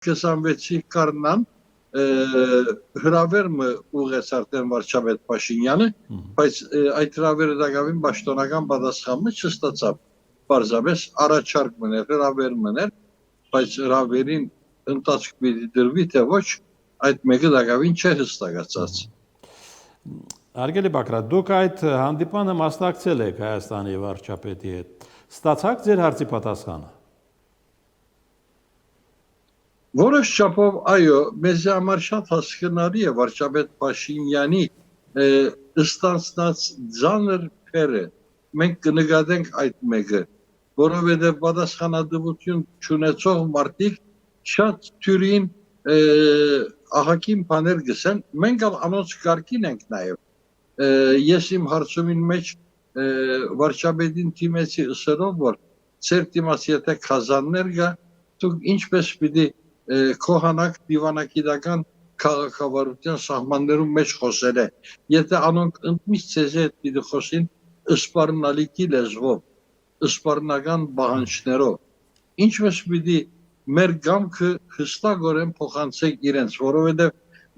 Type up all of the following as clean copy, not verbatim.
26-ի կառնան հրավեր ուղեց արդեն վարչապետ Փաշինյանը, բայց այդ հրավերը դակավին պաշտոնական պատասխանը չստացավ։ Պարզապես առաջարկ մներ, հրավեր մներ, բայց հրավերին ընթացք պիտի դրվի, թե ոչ, այդ մեկը դակավին չէ հստակացած։ Հարգելի Բակրատ, դուք այդ հանդիպանը մասնակցել եք Հայաստանի վարչապետի հետ։ Ստացաք ձեր հարցի պատասխանը։ Որոշ չափով, այո, մեզ համար շատ հասկանալի է վարչապետ Փաշինյանի ստանցած ձանր փերը։ Մենք կնկատենք այդ մեկը, որովհետև պատասխանատվություն չունեցող մարդիկ շատ թյուրին ահագին բաներ գսեն, մենք անոնց կարգին ենք նաև։ Ես իմ հարցումին մեջ վարչապետին թիմեցի ըսելով, որ ծեր դիմաց եթե քազաններ գա, դուք ինչպես պիտի քոհանակ դիվանագիտական քաղաքավարության սահմաններում մեջ խոսել է։ Եթե անոնք ընդմիշտ ցեզ հետ պիտի խոսին ըսպառնալիքի լեզվով, ըսպառնական բանջներով, ինչպես պիտի մեր գամքը հստակորեն փոխանցենք իրենց, որովհետև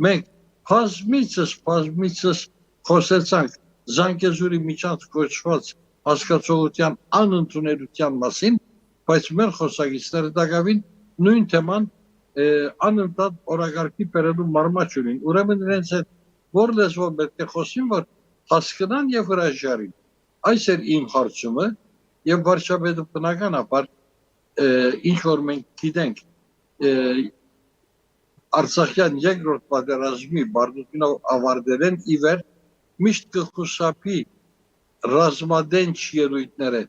մենք բազմիցս խոսեցանք Զանգեզուրի միջանց կոչված հասկացողության անընդունելության մասին, բայց մեր խոսակիցները դակավին նույն թեման անընդհատ օրակարգի բերելու մարմաճ ունին։ Ուրեմն իրենց հետ որ լեզվով պետք է խոսին, որ հասկանան եւ հրաժարին։ Այս էր իմ հարցումը եւ վարչապետը բնականաբար ինչ որ մենք գիտենք Արցախյան երկրորդ պատերազմի բարդությունով ավարտել են ի վեր միշտ կխուսափի ռազմադենչ ելույթները